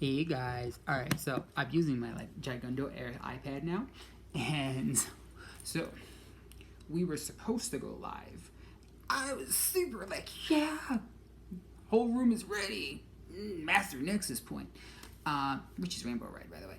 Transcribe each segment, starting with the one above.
Hey guys, alright, so I'm using my Gigundo Air iPad now, and so we were supposed to go live. I was super yeah, whole room is ready. Master Nexus point, which is Rainbow Ride, by the way.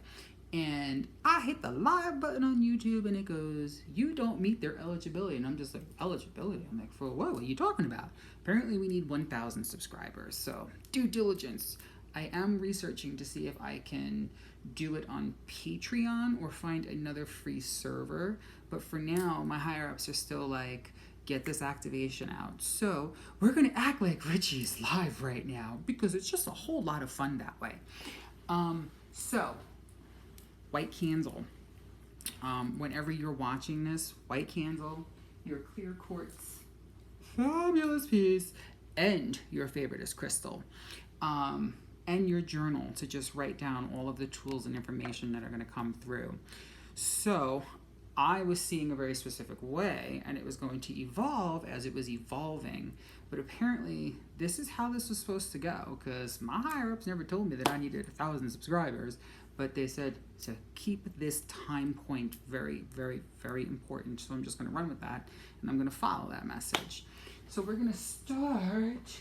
And I hit the live button on YouTube, and it goes, "You don't meet their eligibility." And I'm just like, eligibility? I'm like, for what? What are you talking about? Apparently, we need 1,000 subscribers. So due diligence. I am researching to see if I can do it on Patreon or find another free server. But for now, my higher ups are still like, get this activation out. So we're gonna act like Richie's live right now because it's just a whole lot of fun that way. So white candle. Whenever you're watching this, white candle, your clear quartz, fabulous piece, and your favorite is crystal. And your journal to just write down all of the tools and information that are going to come through. So I was seeing a very specific way, and it was going to evolve as it was evolving. But apparently, this is how this was supposed to go, because my higher-ups never told me that I needed 1,000 subscribers, but they said to keep this time point very, very, very important. So I'm just going to run with that, and I'm going to follow that message. So we're going to start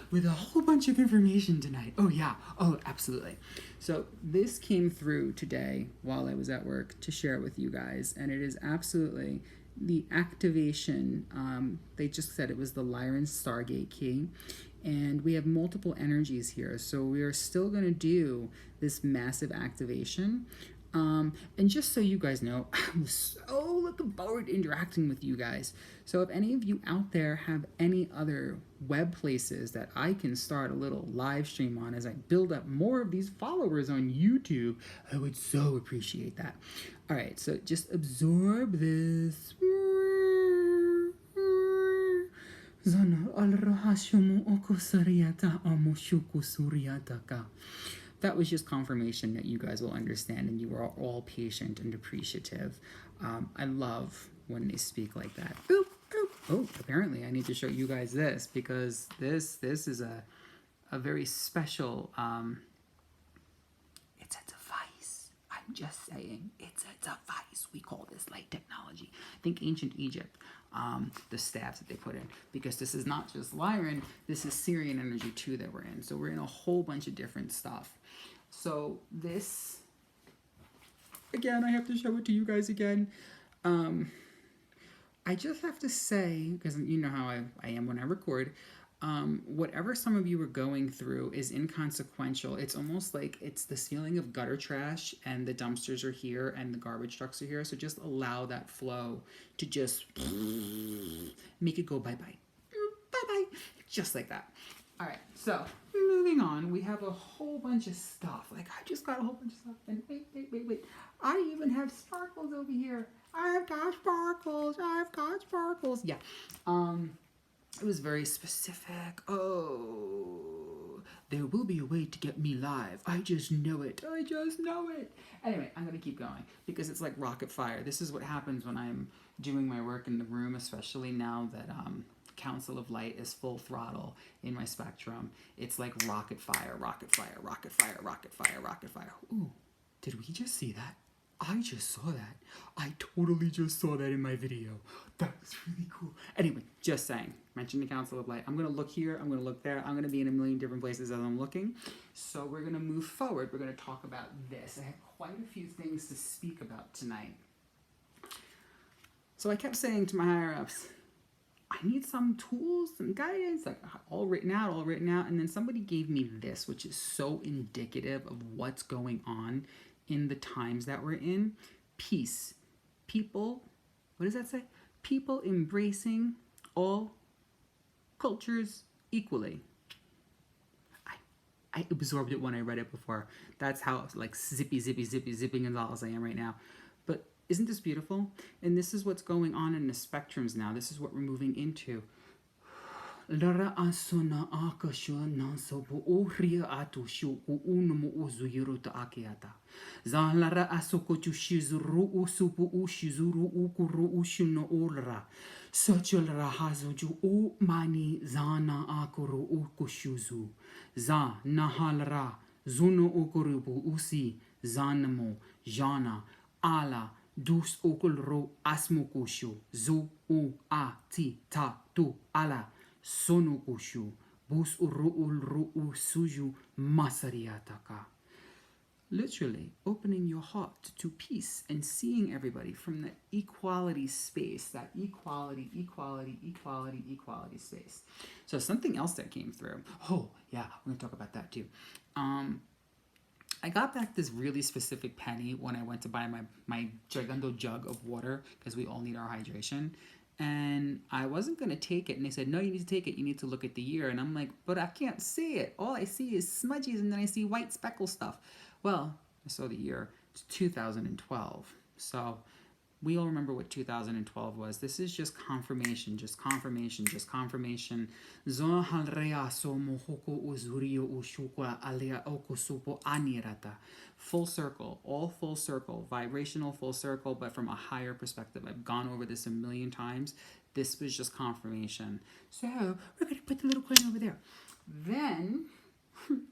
with a whole bunch of information tonight. Oh yeah, oh absolutely. So this came through today while I was at work to share it with you guys, and it is absolutely the activation. They just said it was the Lyran Stargate key, and we have multiple energies here, so we are still going to do this massive activation. And just so you guys know, I'm so looking forward to interacting with you guys. So if any of you out there have any other web places that I can start a little live stream on as I build up more of these followers on YouTube, I would so appreciate that. All right, so just absorb this. That was just confirmation that you guys will understand and you are all patient and appreciative. I love when they speak like that. Boop, boop. Oh, apparently I need to show you guys this because this is a very special, it's a device. I'm just saying, it's a device. We call this light technology. Think ancient Egypt, the staffs that they put in, because this is not just Lyran, this is Syrian energy too that we're in. So we're in a whole bunch of different stuff. So this, again, I have to show it to you guys again. I just have to say, because you know how I am when I record, whatever some of you are going through is inconsequential. It's almost like it's this feeling of gutter trash and the dumpsters are here and the garbage trucks are here. So just allow that flow to just make it go bye-bye. Bye-bye. Just like that. All right, so moving on, we have a whole bunch of stuff. Like, I just got a whole bunch of stuff. And wait. I even have sparkles over here. I've got sparkles. Yeah. It was very specific. Oh, there will be a way to get me live. I just know it. Anyway, I'm going to keep going because it's like rocket fire. This is what happens when I'm doing my work in the room, especially now that Council of Light is full throttle in my spectrum. It's like rocket fire. Ooh, did we just see that? I just saw that. I totally just saw that in my video. That was really cool. Anyway, just saying. Mention the Council of Light. I'm going to look here. I'm going to look there. I'm going to be in a million different places as I'm looking. So we're going to move forward. We're going to talk about this. I have quite a few things to speak about tonight. So I kept saying to my higher-ups, I need some tools, some guidance, like all written out. And then somebody gave me this, which is so indicative of what's going on in the times that we're in. Peace. People, what does that say? People embracing all cultures equally. I absorbed it when I read it before. That's how like zipping and all as I am right now. But isn't this beautiful? And this is what's going on in the spectrums now. This is what we're moving into. Lara asona akashua nansobo ohria atu shuku unumu uzuyuru ta akiata. Zan lara asoko tu shizuru usupu ushizuru ukuru ushuno olra. Sochul rahazuju u mani zana akuru ukushuzu. Za nahalra Zuno okorubu usi, zanamo, jana, ala, dus okulro asmokushu, zo u a ti ta tu ala, sonokushu, bus uru suju masariataka. Literally opening your heart to peace and seeing everybody from that equality space, that equality space. So something else that came through. Oh yeah, we're gonna talk about that too. I got back this really specific penny when I went to buy my gigando jug of water because we all need our hydration. And I wasn't going to take it. And they said, no, you need to take it. You need to look at the year. And I'm like, but I can't see it. All I see is smudges and then I see white speckle stuff. Well, I saw the year. It's 2012. So we all remember what 2012 was. This is just confirmation, just confirmation, just confirmation. Full circle, all full circle, vibrational full circle, but from a higher perspective. I've gone over this a million times. This was just confirmation. So we're going to put the little coin over there. Then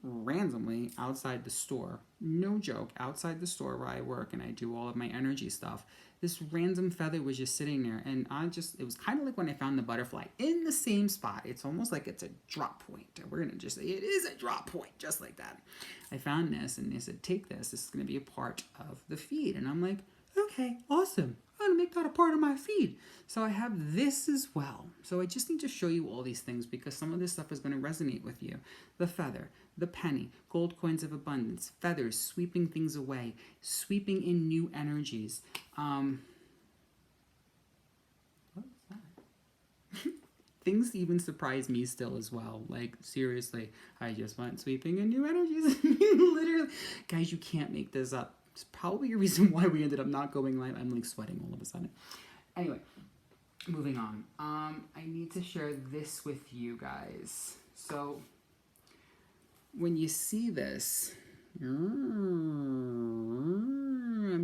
randomly outside the store, no joke, outside the store where I work and I do all of my energy stuff, this random feather was just sitting there, and it was kind of like when I found the butterfly in the same spot. It's almost like it's a drop point. We're going to just say it is a drop point, just like that. I found this and they said, take this is going to be a part of the feed. And I'm like, okay, awesome. I'm going to make that a part of my feed. So I have this as well. So I just need to show you all these things because some of this stuff is going to resonate with you. The feather, the penny, gold coins of abundance, feathers, sweeping things away, sweeping in new energies. What was that? Things even surprise me still as well. Like, seriously, I just went sweeping in new energies. Literally. Guys, you can't make this up. It's probably a reason why we ended up not going live. I'm like sweating all of a sudden. Anyway, moving on. I need to share this with you guys. So when you see this, I'm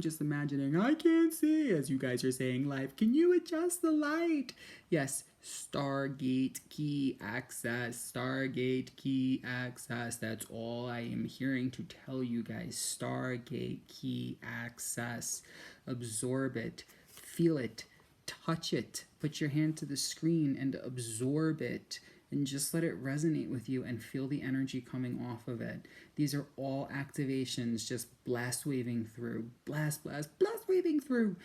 just imagining, I can't see, as you guys are saying live. Can you adjust the light? Yes, Stargate key access, Stargate key access. That's all I am hearing to tell you guys. Stargate key access. Absorb it, feel it, touch it. Put your hand to the screen and absorb it. And just let it resonate with you and feel the energy coming off of it. These are all activations, just blast waving through. Blast, blast, blast waving through.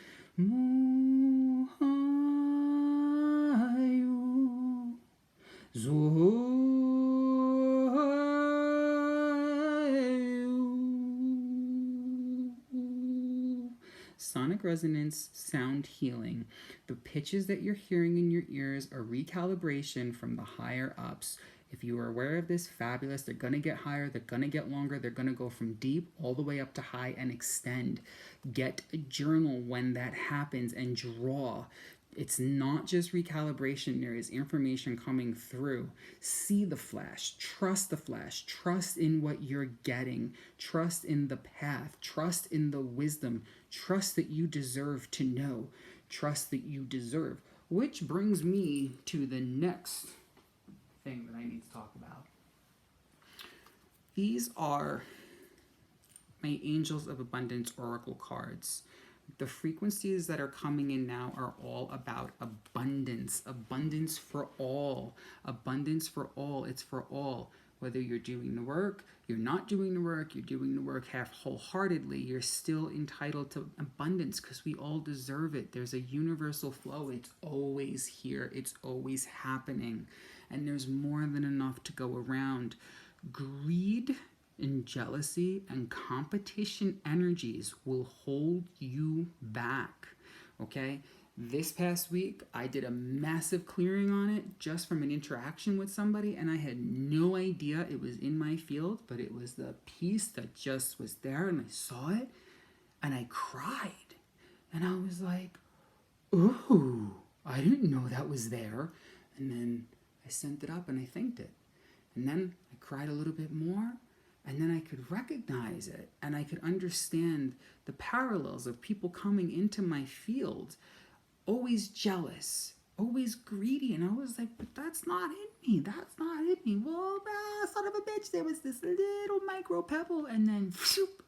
Sonic resonance, sound healing. The pitches that you're hearing in your ears are recalibration from the higher ups. If you are aware of this, fabulous. They're going to get higher, they're going to get longer, they're going to go from deep all the way up to high and extend. Get a journal when that happens and draw. It's not just recalibration, there is information coming through. See the flash, trust in what you're getting, trust in the path, trust in the wisdom, trust that you deserve to know, trust that you deserve. Which brings me to the next thing that I need to talk about. These are my Angels of Abundance Oracle cards. The frequencies that are coming in now are all about abundance. Abundance for all. Abundance for all. It's for all. Whether you're doing the work, you're not doing the work, you're doing the work half wholeheartedly, you're still entitled to abundance because we all deserve it. There's a universal flow. It's always here. It's always happening. And there's more than enough to go around. Greed and jealousy and competition energies will hold you back, okay? This past week, I did a massive clearing on it just from an interaction with somebody, and I had no idea it was in my field, but it was the piece that just was there, and I saw it, and I cried. And I was like, ooh, I didn't know that was there. And then I sent it up and I thanked it. And then I cried a little bit more. And then I could recognize it and I could understand the parallels of people coming into my field, always jealous, always greedy. And I was like, but that's not in me. That's not in me. Well, son of a bitch, there was this little micro pebble, and then whoop,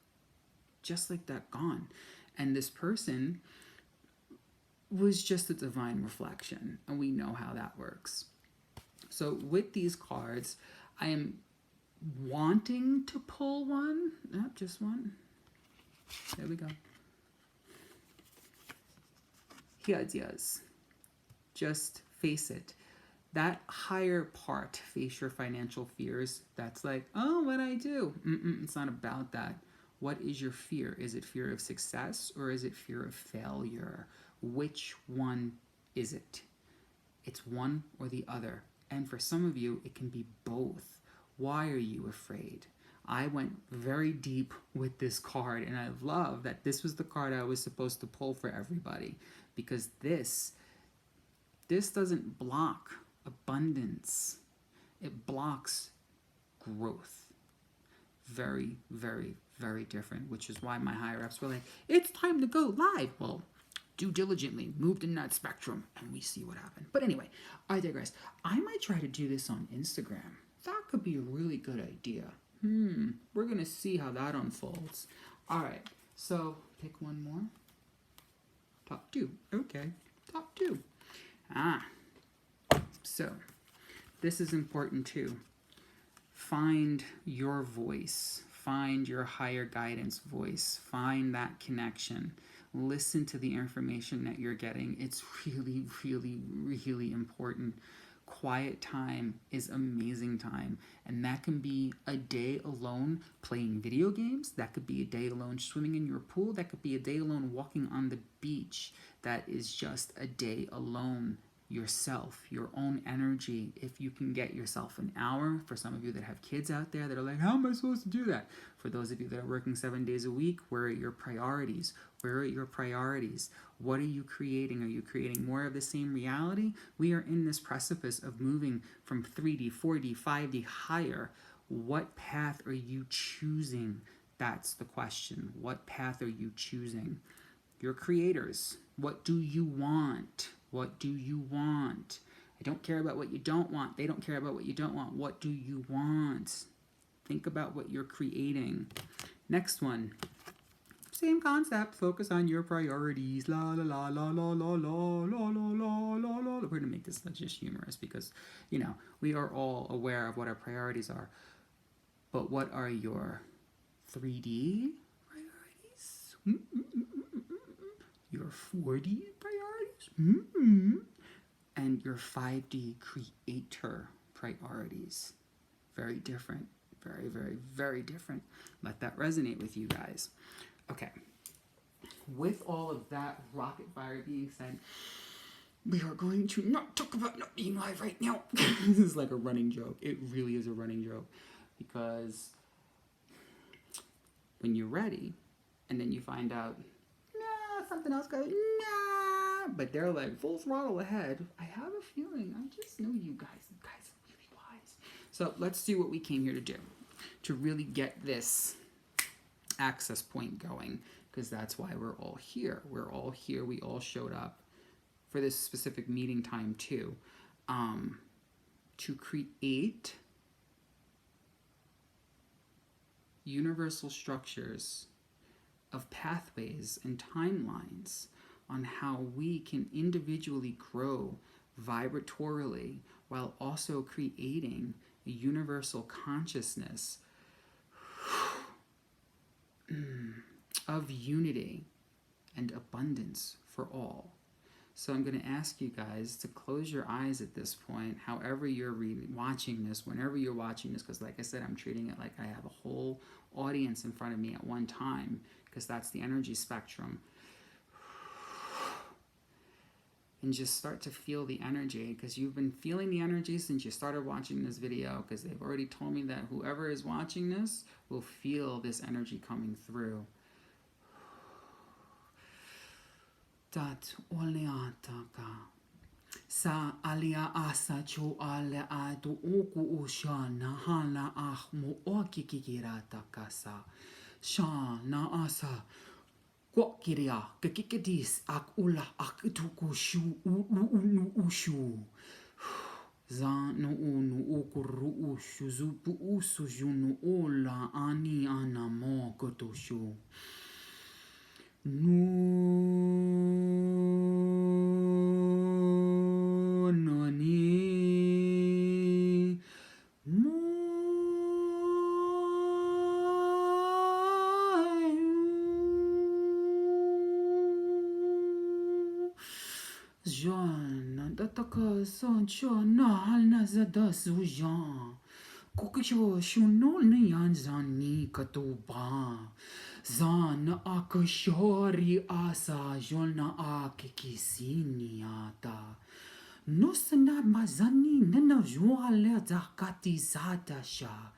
just like that, gone. And this person was just a divine reflection, and we know how that works. So with these cards, I am wanting to pull one. Just one. There we go. Yes. Just face it. That higher part, face your financial fears. That's like, oh, what I do? It's not about that. What is your fear? Is it fear of success or is it fear of failure? Which one is it? It's one or the other. And for some of you, it can be both. Why are you afraid? I went very deep with this card, and I love that this was the card I was supposed to pull for everybody, because this doesn't block abundance. It blocks growth. Very, very, very different, which is why my higher ups were like, it's time to go live. Well, do diligently, moved in that spectrum, and we see what happened. But anyway, I digress. I might try to do this on Instagram. That could be a really good idea. We're going to see how that unfolds. All right, so pick one more. Top two. Okay, top two. So this is important too. Find your voice. Find your higher guidance voice. Find that connection. Listen to the information that you're getting. It's really, really, really important. Quiet time is amazing time, and that can be a day alone playing video games. That could be a day alone swimming in your pool. That could be a day alone walking on the beach. That is just a day alone. Yourself, your own energy. If you can get yourself an hour, for some of you that have kids out there that are like, how am I supposed to do that? For those of you that are working 7 days a week, where are your priorities? Where are your priorities? What are you creating? Are you creating more of the same reality? We are in this precipice of moving from 3D, 4D, 5D higher. What path are you choosing? That's the question. What path are you choosing? Your creators. What do you want? What do you want? I don't care about what you don't want. They don't care about what you don't want. What do you want? Think about what you're creating. Next one. Same concept. Focus on your priorities. La la la la la la la la la la la la. We're gonna make this just humorous because, we are all aware of what our priorities are. But what are your 3D priorities? Your 4D priorities? And your 5D creator priorities. Very different. Very, very, very different. Let that resonate with you guys. Okay. With all of that rocket fire being said, we are going to not talk about not being live right now. This is like a running joke. It really is a running joke. Because when you're ready, and then you find out, something else goes, but they're like full throttle ahead. I have a feeling, I just know you guys are really wise. So let's do what we came here to do, to really get this access point going, because that's why we're all here. We're all here. We all showed up for this specific meeting time too, to create universal structures of pathways and timelines on how we can individually grow vibratorily while also creating a universal consciousness of unity and abundance for all. So I'm going to ask you guys to close your eyes at this point, however you're watching this, whenever you're watching this, because like I said, I'm treating it like I have a whole audience in front of me at one time, because that's the energy spectrum. And just start to feel the energy, because you've been feeling the energy since you started watching this video, because they've already told me that whoever is watching this will feel this energy coming through. Dat oleataka sa alia asa cho ale ado oku oshana hala ah mo okikirata kasa sha na asa Kwa kiria kakikadis ak ula ak itukushu ushu. Za no unu okuru ushu zupu usu junu ola ani anamo kotoshu. No nani mo Jean, dataka sancho na halna zada sujan. Kokisho shuno ni anzani katoba. Zan akashori asa jolna akikisini ata. Nosana mazani nana juale zakati zata sha.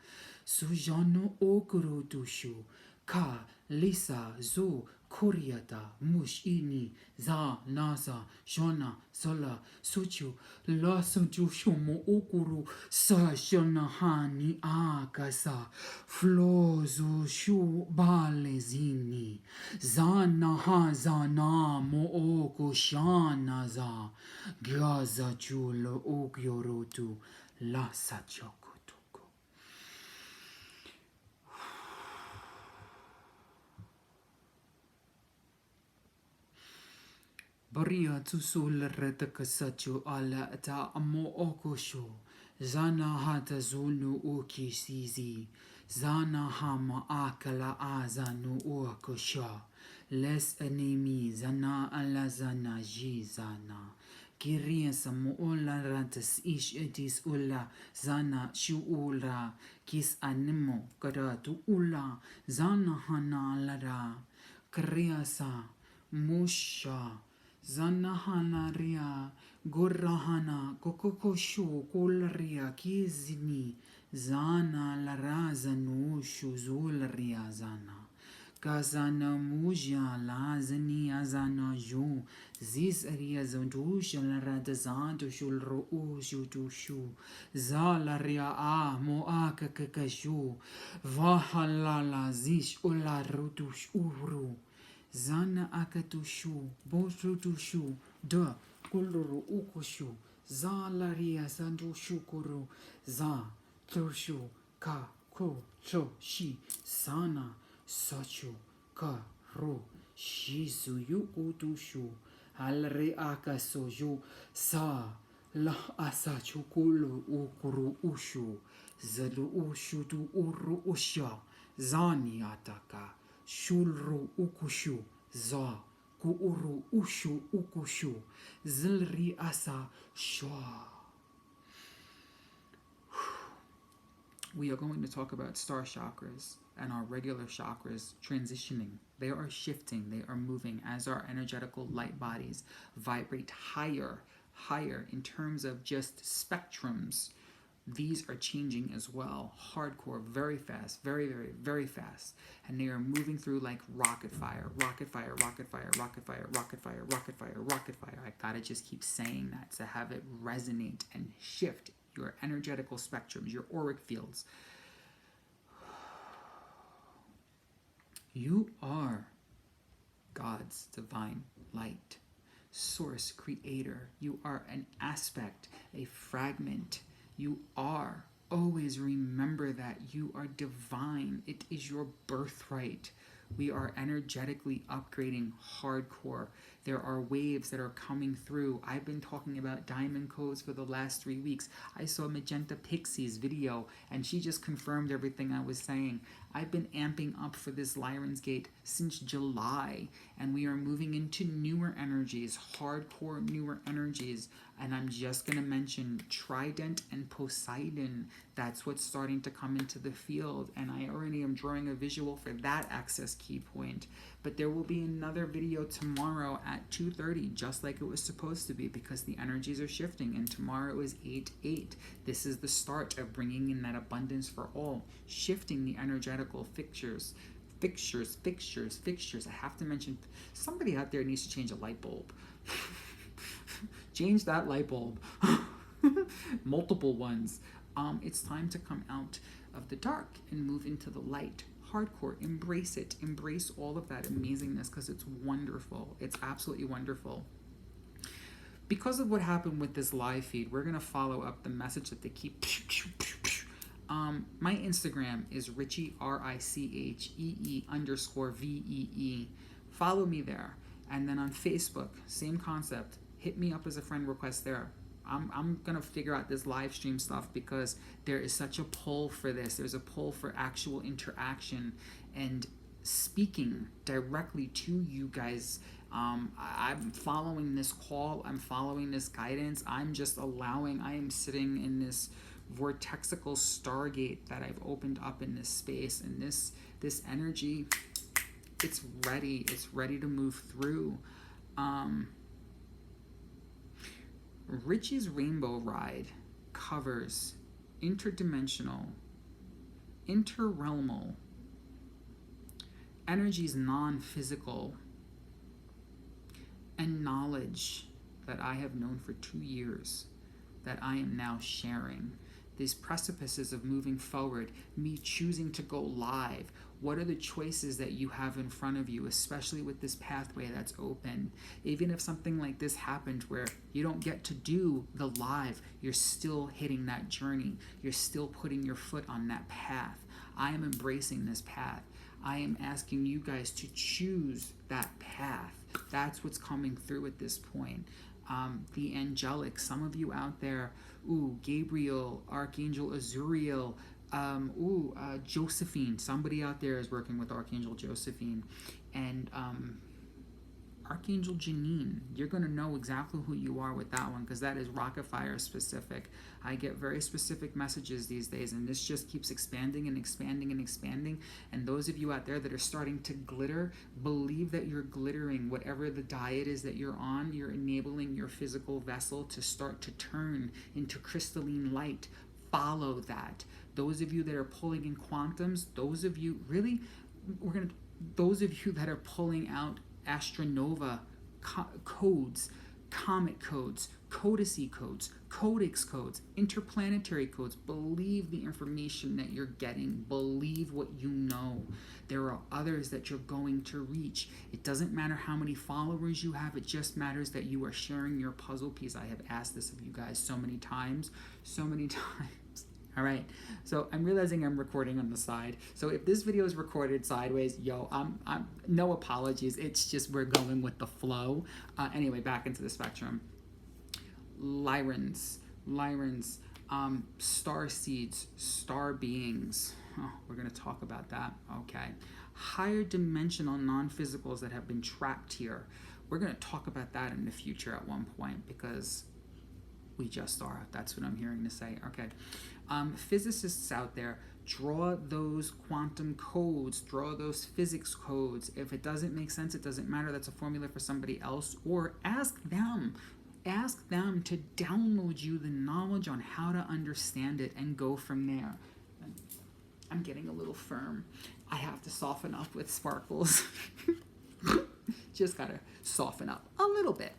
Sujano okuro dushu. Ka lisa zo koryata mushini za nasa shona sola suchu la suchu shomo okuru sa shona hani akasa flozo shu balezini zana ha zana mo oko shana za gaza chulo okyorotu la sachoko. Baria tusul retakasacho ala ta amo okosho. Zana hata zulu uki sizi. Zana hama akala azanu uakosha. Les enemi zana ala zana jizana. Kiria samu ola ratas ish etis ula zana shu ula kis animo karatu ula zana hana lara. Kriasa musha. Zanahana ria, gorahana, kokokoshu, kularia, kizini, zana laraza nushu zularia zana. Kazana muja lazani azana ju, zis ria zondusha larada zanto shulro ushu tushu, zalaria a moaka kakashu, vahalala zish ularutush uru. Zana akatushu, bosutushu, da kuluru ukushu, za laria sandushu kuru, za tushu, ka, ko, cho, shi, sana, sachu, ka, ro, shizu yukutushu, alre akasoju, sa, la asachu kulu ukuru ushu, zalu ushu tu uru usha, zani ataka. Shulru ukushu za kuuru ushu ukushu zilri asa shwa. We are going to talk about star chakras and our regular chakras transitioning. They are shifting, they are moving as our energetical light bodies vibrate higher in terms of just spectrums. These are changing as well, hardcore, very fast, very, very, very fast. And they are moving through like rocket fire, rocket fire, rocket fire, rocket fire, rocket fire, rocket fire, rocket fire. I gotta just keep saying that to have it resonate and shift your energetical spectrums, your auric fields. You are God's divine light, source, creator. You are an aspect, a fragment. You are. Always remember that you are divine. It is your birthright. We are energetically upgrading hardcore. There are waves that are coming through. I've been talking about diamond codes for the last 3 weeks. I saw Magenta Pixie's video and she just confirmed everything I was saying. I've been amping up for this Lyran's Gate since July, and we are moving into newer energies, hardcore newer energies. And I'm just going to mention Trident and Poseidon. That's what's starting to come into the field, and I already am drawing a visual for that access key point. But there will be another video tomorrow at 2:30, just like it was supposed to be, because the energies are shifting, and tomorrow is 8/8. This is the start of bringing in that abundance for all, shifting the energetical fixtures. I have to mention, somebody out there needs to change a light bulb. Change that light bulb. Multiple ones. It's time to come out of the dark and move into the light. hardcore. Embrace it. Embrace all of that amazingness, because it's wonderful. It's absolutely wonderful. Because of what happened with this live feed, we're going to follow up the message that they keep. My Instagram is Richie, RICHEE_VEE. Follow me there. And then on Facebook, same concept. Hit me up as a friend request there. I'm going to figure out this live stream stuff, because there is such a pull for this. There's a pull for actual interaction and speaking directly to you guys. I'm following this call. I'm following this guidance. I'm just allowing. I am sitting in this vortexical stargate that I've opened up in this space, and this energy, it's ready. It's ready to move through. Rich's Rainbow Ride covers interdimensional, interrealmal, energies non-physical, and knowledge that I have known for 2 years that I am now sharing. These precipices of moving forward, me choosing to go live. What are the choices that you have in front of you, especially with this pathway that's open? Even if something like this happened where you don't get to do the live, you're still hitting that journey. You're still putting your foot on that path. I am embracing this path. I am asking you guys to choose that path. That's what's coming through at this point. The angelic, some of you out there, Gabriel, Archangel Azuriel, Josephine, somebody out there is working with Archangel Josephine, and Archangel Janine. You're going to know exactly who you are with that one, because that is rocket fire specific. I get very specific messages these days, and this just keeps expanding and expanding and expanding. And those of you out there that are starting to glitter, believe that you're glittering. Whatever the diet is that you're on, you're enabling your physical vessel to start to turn into crystalline light. Follow that. Those of you that are pulling in quantums, those of you that are pulling out astronova codes, comet codes, codicy codes, codex codes, interplanetary codes. Believe the information that you're getting. Believe what you know. There are others that you're going to reach. It doesn't matter how many followers you have. It just matters that you are sharing your puzzle piece. I have asked this of you guys so many times. All right, so I'm realizing I'm recording on the side. So if this video is recorded sideways, I'm no apologies. It's just we're going with the flow. Anyway, back into the spectrum. Lyrans, star seeds, star beings. Oh, we're going to talk about that. Okay. Higher dimensional non-physicals that have been trapped here. We're going to talk about that in the future at one point, because we just are. That's what I'm hearing to say. Okay. Physicists out there, draw those quantum codes, draw those physics codes. If it doesn't make sense, it doesn't matter. That's a formula for somebody else. Or ask them to download you the knowledge on how to understand it and go from there. I'm getting a little firm. I have to soften up with sparkles. Just gotta soften up a little bit,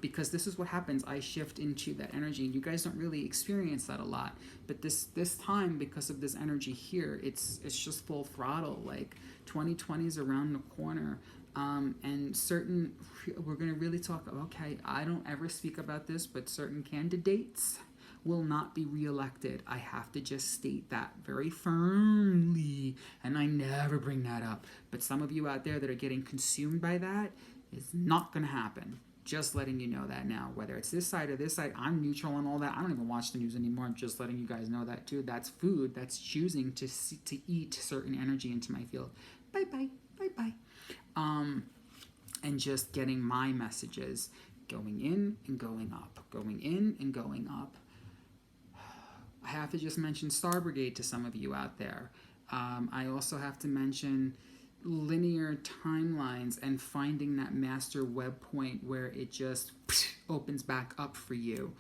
because this is what happens. I shift into that energy, and you guys don't really experience that a lot. But this time, because of this energy here, it's just full throttle. Like 2020 is around the corner, and we're gonna really talk. Okay, I don't ever speak about this, but certain candidates will not be reelected. I have to just state that very firmly, and I never bring that up. But some of you out there that are getting consumed by that, is not going to happen. Just letting you know that now. Whether it's this side or this side, I'm neutral on all that. I don't even watch the news anymore. I'm just letting you guys know that too. That's food. That's choosing to eat certain energy into my field. Bye-bye. Bye-bye. And just getting my messages going in and going up. Going in and going up. I have to just mention Star Brigade to some of you out there. I also have to mention linear timelines and finding that master web point where it just opens back up for you.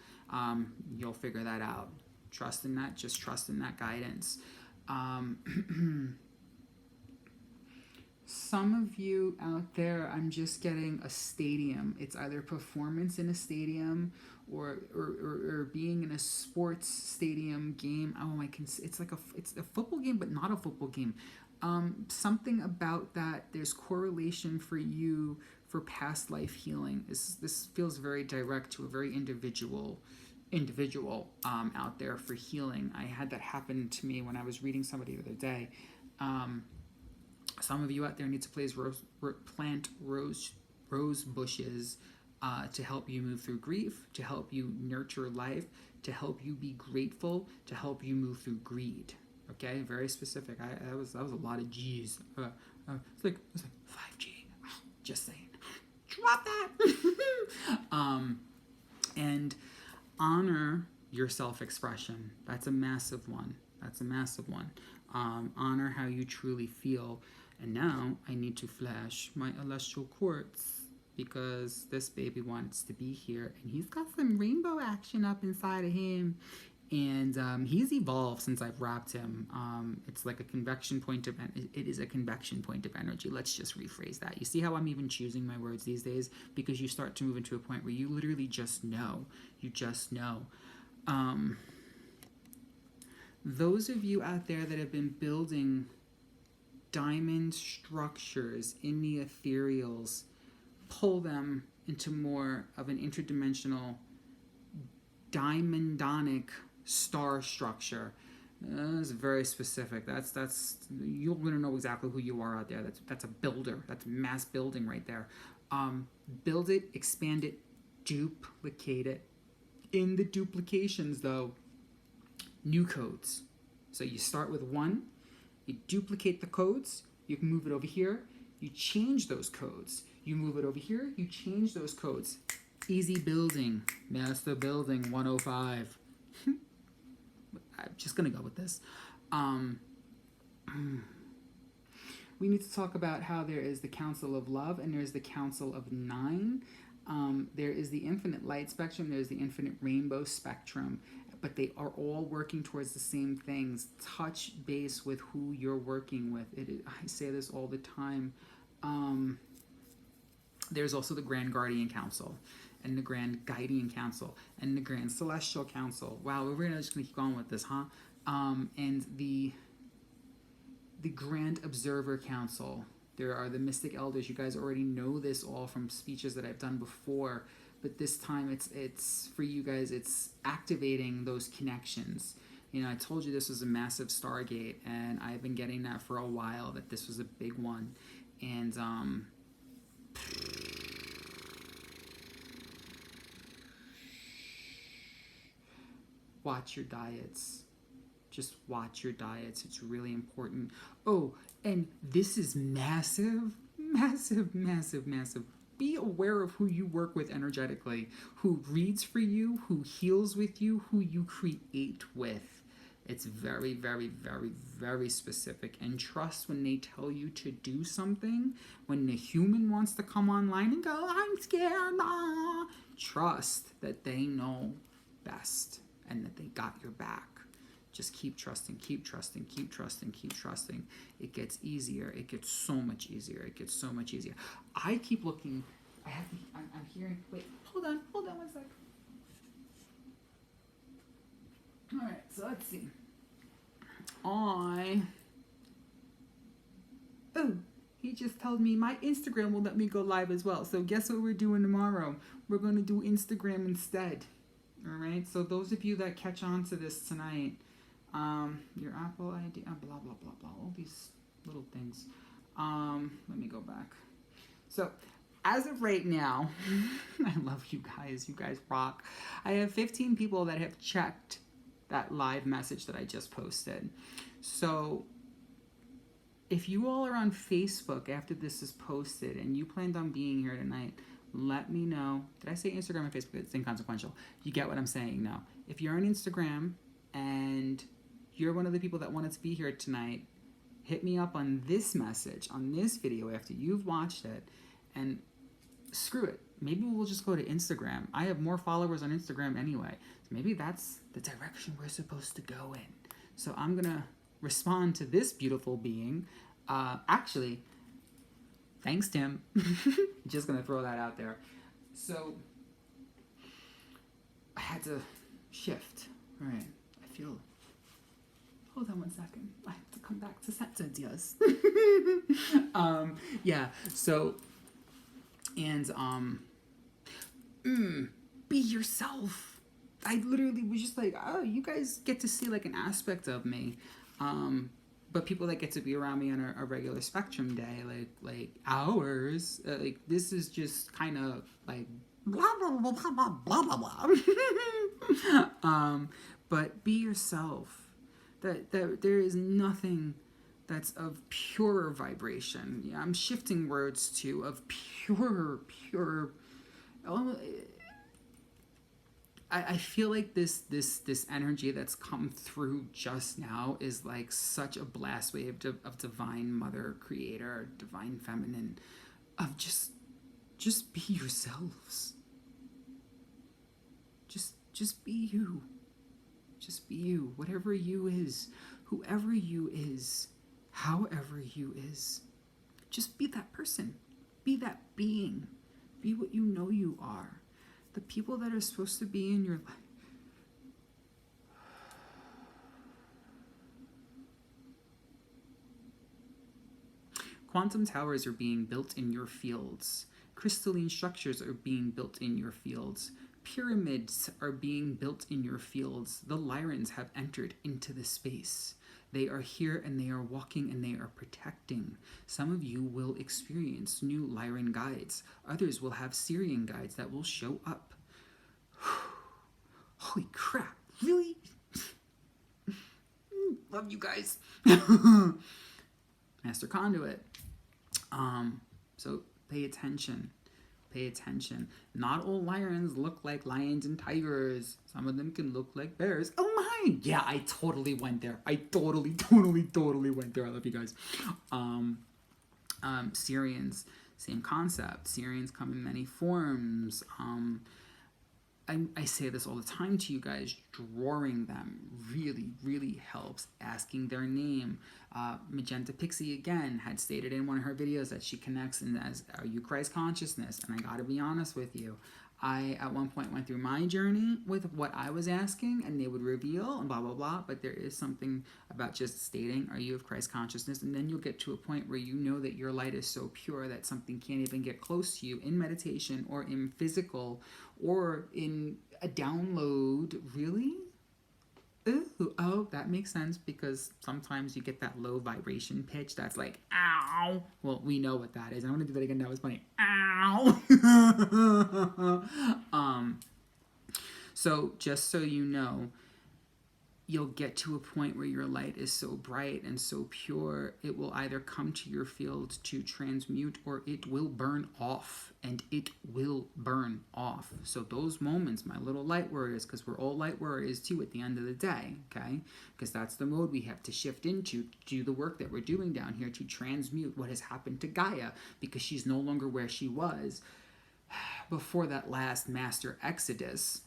You'll figure that out. Trust in that. Just trust in that guidance. Some of you out there, I'm just getting a stadium. It's either performance in a stadium or being in a sports stadium game. It's a football game, but not a football game. Something about that, there's correlation for you for past life healing. This feels very direct to a very individual out there for healing. I had that happen to me when I was reading somebody the other day. Some of you out there need to plant rose bushes to help you move through grief, to help you nurture life, to help you be grateful, to help you move through greed. Okay, very specific. That was a lot of G's. It's like 5G. Just saying. Drop that. And honor your self-expression. That's a massive one. Honor how you truly feel. And now I need to flash my celestial quartz because this baby wants to be here, and he's got some rainbow action up inside of him. And he's evolved since I've wrapped him. It's like a convection point of it is a convection point of energy. Let's just rephrase that. You see how I'm even choosing my words these days? Because you start to move into a point where you literally just know. You just know. Those of you out there that have been building diamond structures in the ethereals, pull them into more of an interdimensional diamondonic star structure. That's very specific. That's you're gonna know exactly who you are out there. That's a builder. That's mass building right there. Build it, expand it, duplicate it. In the duplications, though, new codes. So you start with one, you duplicate the codes, you can move it over here, you change those codes, you move it over here, you change those codes. Easy building, master building 105. I'm just gonna go with this. We need to talk about how there is the Council of Love and there's the Council of Nine. There is the infinite light spectrum, there's the infinite rainbow spectrum, but they are all working towards the same things. Touch base with who you're working with. I say this all the time. There's also the Grand Guardian Council and the Grand Guiding Council and the Grand Celestial Council. Wow, we're just gonna keep going with this, huh? And the Grand Observer Council. There are the Mystic Elders. You guys already know this all from speeches that I've done before, but this time it's for you guys. It's activating those connections. You know, I told you this was a massive stargate, and I've been getting that for a while, that this was a big one. And watch your diets. Just watch your diets. It's really important. Oh, and this is massive, massive, massive, massive. Be aware of who you work with energetically, who reads for you, who heals with you, who you create with. It's very, very, very, very specific. And trust when they tell you to do something. When the human wants to come online and go, I'm scared, nah. Trust that they know best and that they got your back. Just keep trusting, keep trusting, keep trusting, keep trusting. It gets easier. It gets so much easier. It gets so much easier. I keep looking. I'm hearing. Wait, hold on 1 sec. All right, so let's see. He just told me my Instagram will let me go live as well. So guess what we're doing tomorrow? We're going to do Instagram instead. All right, so those of you that catch on to this tonight, your Apple ID, blah, blah, blah, blah, all these little things. Let me go back. So as of right now, I love you guys. You guys rock. I have 15 people that have checked that live message that I just posted. So if you all are on Facebook after this is posted and you planned on being here tonight, let me know. Did I say Instagram and Facebook? It's inconsequential. You get what I'm saying now. If you're on Instagram and you're one of the people that wanted to be here tonight, hit me up on this message, on this video after you've watched it, and screw it. Maybe we'll just go to Instagram. I have more followers on Instagram anyway. So maybe that's the direction we're supposed to go in. So I'm going to respond to this beautiful being. Actually, thanks, Tim. Just going to throw that out there. So I had to shift. All right. I feel Hold on one second. I have to come back to sentences. Yeah. So, and be yourself. I literally was just like, oh, you guys get to see like an aspect of me. But people that get to be around me on a regular spectrum day, like hours, like this is just kind of like blah blah blah blah blah blah blah. But be yourself. That there is nothing that's of pure vibration. Yeah, I'm shifting words to of pure. Oh, I feel like this energy that's come through just now is like such a blast wave of divine mother creator, divine feminine, of just be yourselves. Just be you. Just be you. Whatever you is, whoever you is, however you is. Just be that person. Be that being. Be what you know you are. The people that are supposed to be in your life. Quantum towers are being built in your fields. Crystalline structures are being built in your fields. Pyramids are being built in your fields. The Lyrans have entered into the space. They are here and they are walking and they are protecting. Some of you will experience new Lyran guides. Others will have Syrian guides that will show up. Holy crap, really? Love you guys. Master Conduit. So pay attention. Pay attention. Not all Lyrans look like lions and tigers. Some of them can look like bears. Oh my! Yeah, I totally went there. I totally went there. I love you guys. Syrians, same concept. Syrians come in many forms. I say this all the time to you guys. Drawing them really helps. Asking their name. Magenta Pixie again had stated in one of her videos that she connects in as are you Christ consciousness, and I gotta be honest with you. I at one point went through my journey with what I was asking, and they would reveal and blah blah blah. But there is something about just stating, "Are you of Christ consciousness?" And then you'll get to a point where you know that your light is so pure that something can't even get close to you in meditation or in physical or in a download. Really? Ooh, oh, that makes sense because sometimes you get that low vibration pitch that's like, ow. Well, we know what that is. I'm gonna do that again. That was funny. Ow. So just so you know, you'll get to a point where your light is so bright and so pure, it will either come to your field to transmute or it will burn off, and it will burn off. So those moments, my little light warriors, because we're all light warriors too at the end of the day, okay? Because that's the mode we have to shift into to do the work that we're doing down here to transmute what has happened to Gaia, because she's no longer where she was before that last master exodus.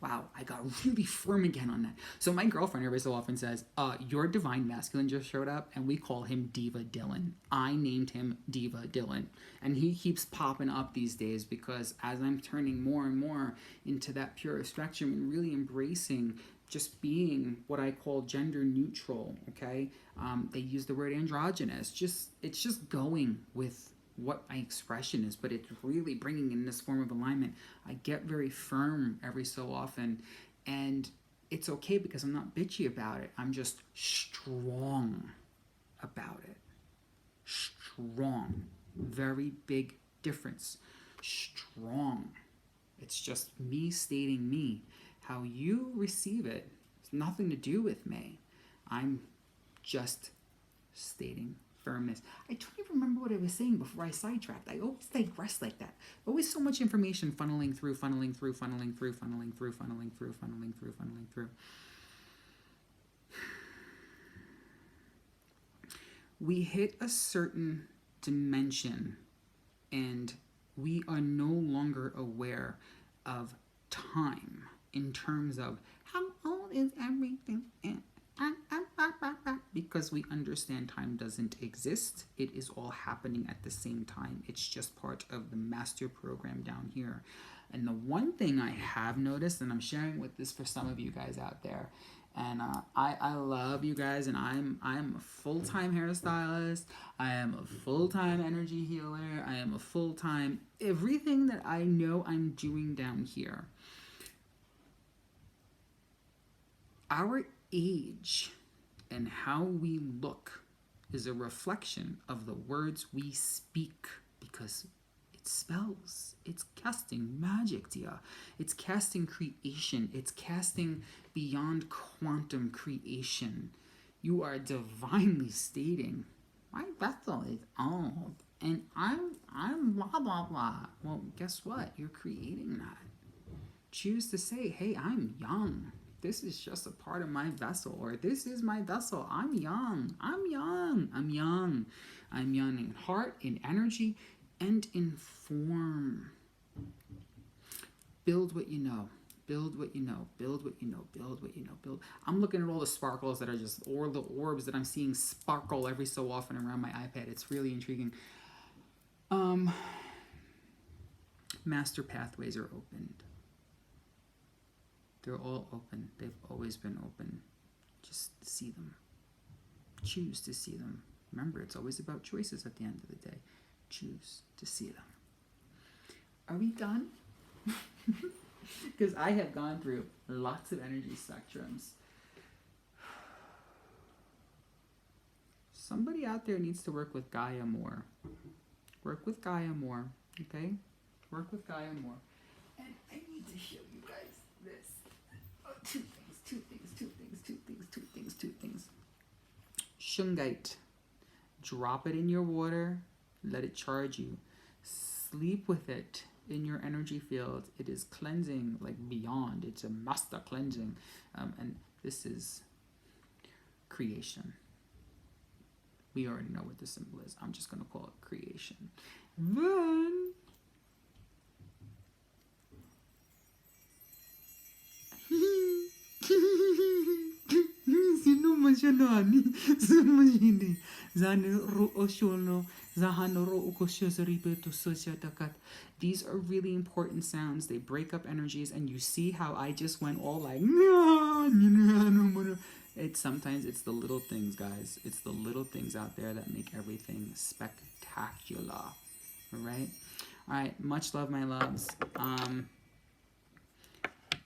Wow, I got really firm again on that. So my girlfriend every so often says, your divine masculine just showed up, and we call him Diva Dylan. I named him Diva Dylan. And he keeps popping up these days because as I'm turning more and more into that pure spectrum and really embracing just being what I call gender neutral, okay? They use the word androgynous. It's just going with what my expression is, but it's really bringing in this form of alignment. I get very firm every so often, and it's okay because I'm not bitchy about it. I'm just strong about it. Strong. Very big difference. Strong. It's just me stating me. How you receive it has nothing to do with me. I'm just stating firmness. I don't even remember what I was saying before I sidetracked. I always digress like that. Always so much information funneling through. We hit a certain dimension and we are no longer aware of time in terms of how old is everything because we understand time doesn't exist. It is all happening at the same time. It's just part of the master program down here. And the one thing I have noticed, and I'm sharing with this for some of you guys out there, And I love you guys, and I'm a full-time hairstylist. I am a full-time energy healer. I am a full-time everything that I know I'm doing down here. Our age and how we look is a reflection of the words we speak, because it spells. It's casting magic, dear. It's casting creation. It's casting beyond quantum creation. You are divinely stating, my vessel is old, and I'm blah blah blah. Well, guess what? You're creating that. Choose to say, hey, I'm young. This is just a part of my vessel, or this is my vessel. I'm young. I'm young. I'm young. I'm young in heart, in energy, and in form. Build what you know. Build what you know. Build what you know. Build what you know. Build. I'm looking at all the sparkles that are just, or the orbs that I'm seeing sparkle every so often around my iPad. It's really intriguing. Master pathways are opened. They're all open. They've always been open. Just see them. Choose to see them. Remember, it's always about choices at the end of the day. Choose to see them. Are we done? Because I have gone through lots of energy spectrums. Somebody out there needs to work with Gaia more. Work with Gaia more, okay? Work with Gaia more. And I need to show you guys this. Oh, two things. Shungite. Drop it in your water. Let it charge you. Sleep with it in your energy field. It is cleansing, like beyond. It's a master cleansing. And this is creation. We already know what the symbol is. I'm just going to call it creation. Then these are really important sounds. They break up energies, and you see how I just went all like it's the little things, guys. It's the little things out there that make everything spectacular. All right, much love, my loves.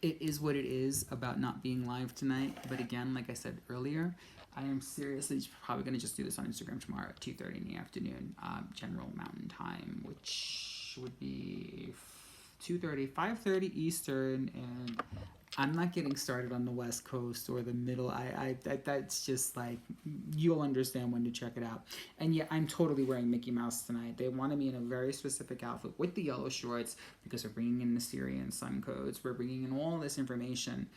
It is what it is about not being live tonight. But again, like I said earlier, I am seriously probably going to just do this on Instagram tomorrow at 2:30 in the afternoon, General Mountain Time, which would be 2:30, 5:30 Eastern. And I'm not getting started on the West Coast or the middle. That's just like, you'll understand when to check it out. And yeah, I'm totally wearing Mickey Mouse tonight. They wanted me in a very specific outfit with the yellow shorts because we're bringing in the Syrian sun codes. We're bringing in all this information.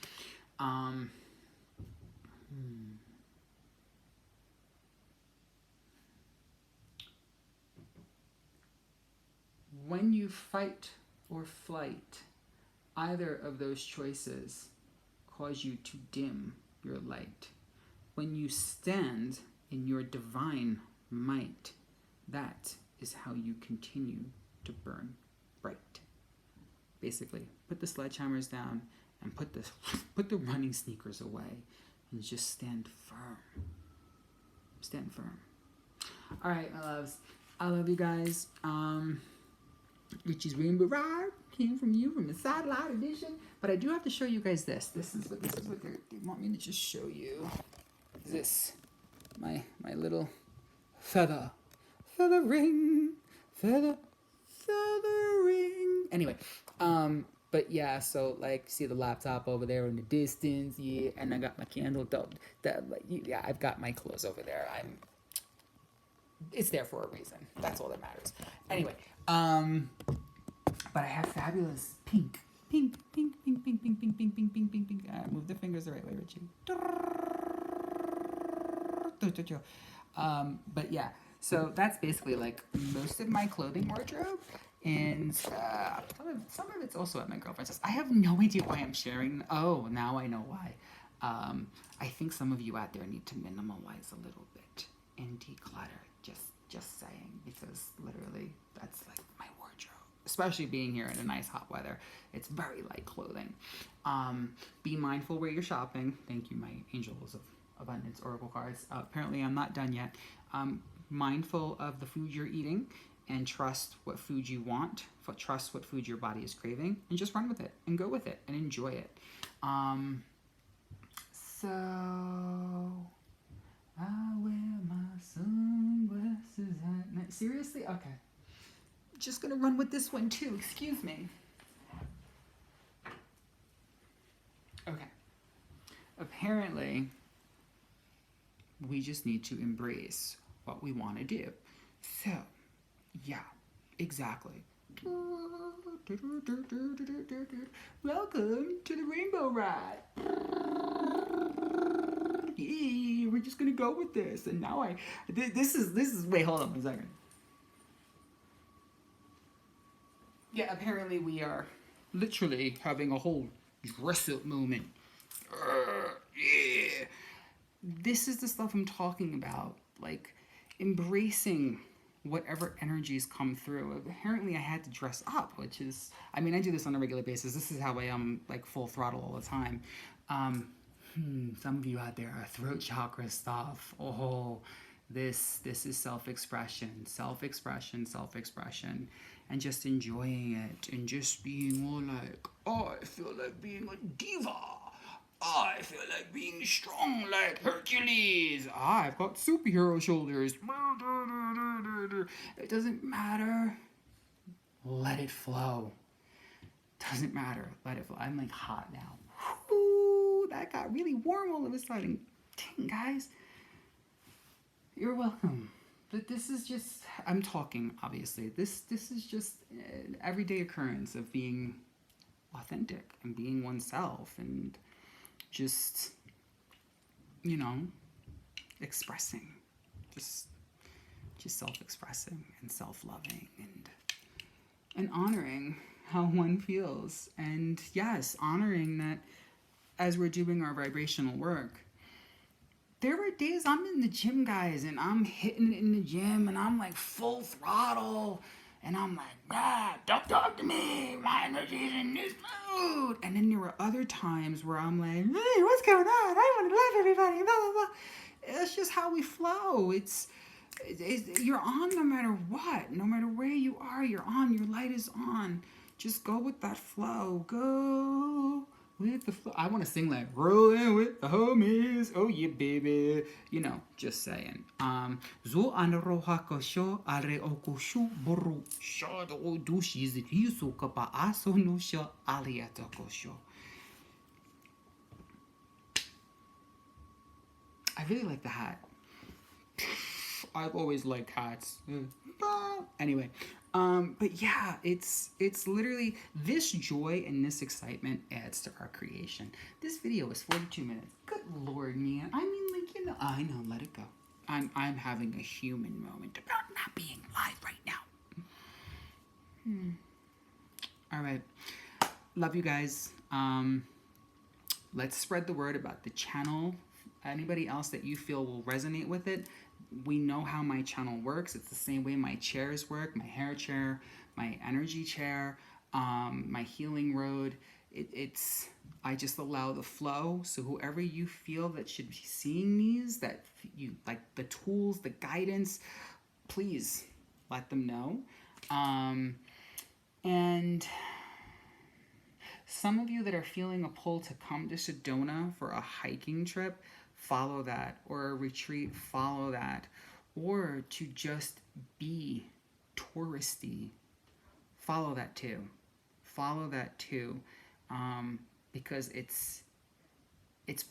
When you fight or flight, either of those choices cause you to dim your light. When you stand in your divine might, that is how you continue to burn bright. Basically, put the sledgehammers down and put the running sneakers away and just stand firm. Stand firm. All right, my loves. I love you guys. Richie's Rainbow Ride came from you from the satellite edition, but I do have to show you guys this. This is what they want me to just show you. This, my little feather ring. Anyway, but yeah, so like, see the laptop over there in the distance, yeah, and I got my candle. Yeah, I've got my clothes over there. It's there for a reason. That's all that matters. Anyway, but I have fabulous pink. Move the fingers the right way, Richie. But yeah, so that's basically like most of my clothing wardrobe, and some of it's also at my girlfriend's house. I have no idea why I'm sharing. Oh, now I know why. I think some of you out there need to minimalize a little bit and declutter. Just saying, because literally that's like my wardrobe. especially being here in a nice hot weather. It's very light clothing. Be mindful where you're shopping. Thank you, my Angels of Abundance Oracle cards. Apparently I'm not done yet. Mindful of the food you're eating, and trust what food you want, trust what food your body is craving, and just run with it and go with it and enjoy it. So I wear my sunglasses at night. Seriously? Okay. Just gonna run with this one too. Excuse me. Okay. Apparently, we just need to embrace what we want to do. So, yeah, exactly. Welcome to the Rainbow Ride. Yeah, we're just gonna go with this. And now this is wait, hold on one second. Yeah, apparently we are literally having a whole dress up moment. Yeah. This is the stuff I'm talking about. Like, embracing whatever energies come through. Apparently I had to dress up, which is, I mean, I do this on a regular basis. This is how I am, like, full throttle all the time. Some of you out there are throat chakra stuff. Oh, this is self-expression, and just enjoying it, and just being all like, oh, I feel like being a diva. Oh, I feel like being strong like Hercules. I've got superhero shoulders. It doesn't matter. Let it flow. Doesn't matter. Let it flow. I'm like hot now. Woo, that got really warm all of a sudden. Dang, guys. You're welcome. But this is just, I'm talking, obviously. This is just an everyday occurrence of being authentic and being oneself and just, you know, expressing, just self-expressing and self-loving and honoring how one feels. And yes, honoring that as we're doing our vibrational work, there are days I'm in the gym, guys, and I'm hitting it in the gym and I'm like full throttle. And I'm like, don't talk to me. My energy is in this mood. And then there were other times where I'm like, hey, what's going on? I want to love everybody. Blah, blah, blah. It's just how we flow. It's you're on no matter what. No matter where you are, you're on. Your light is on. Just go with that flow. Go with the flow. I want to sing like rolling with the homies. Oh yeah, baby. You know, just saying. Zo anrohako sho are okushu boru shado dushi zikisu kapa aso no sho aliatoko sho. I really like the hat. I've always liked hats. Anyway, but yeah, it's literally this joy and this excitement adds to our creation. This video is 42 minutes. Good Lord, man. I mean, like, you know, I know, let it go. I'm having a human moment about not being live right now. All right. Love you guys. Let's spread the word about the channel. Anybody else that you feel will resonate with it. We know how my channel works. It's the same way my chairs work, my hair chair, my energy chair, my healing road. I just allow the flow. So whoever you feel that should be seeing these, that you like the tools, the guidance, please let them know. And some of you that are feeling a pull to come to Sedona for a hiking trip, follow that, or a retreat, follow that, or to just be touristy, follow that too, because it's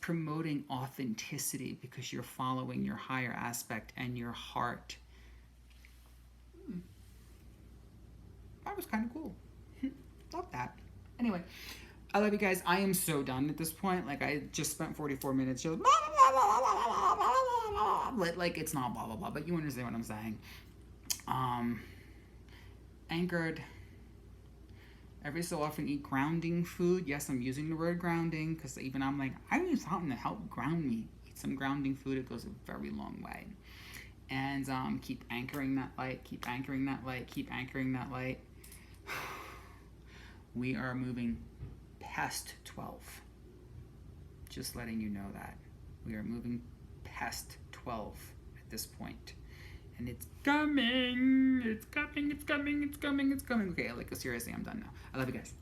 promoting authenticity because you're following your higher aspect and your heart. That was kind of cool. Love that. Anyway, I love you guys. I am so done at this point. Like, I just spent 44 minutes just blah, blah, blah, blah, blah, blah, blah, blah. Like, it's not blah, blah, blah, but you understand what I'm saying. Anchored. Every so often eat grounding food. Yes, I'm using the word grounding because even I'm like, I need something to help ground me. Eat some grounding food. It goes a very long way. And keep anchoring that light. Keep anchoring that light. Keep anchoring that light. We are moving past 12. Just letting you know that. We are moving past 12 at this point. And it's coming. It's coming. It's coming. It's coming. It's coming. Okay, like seriously, I'm done now. I love you guys.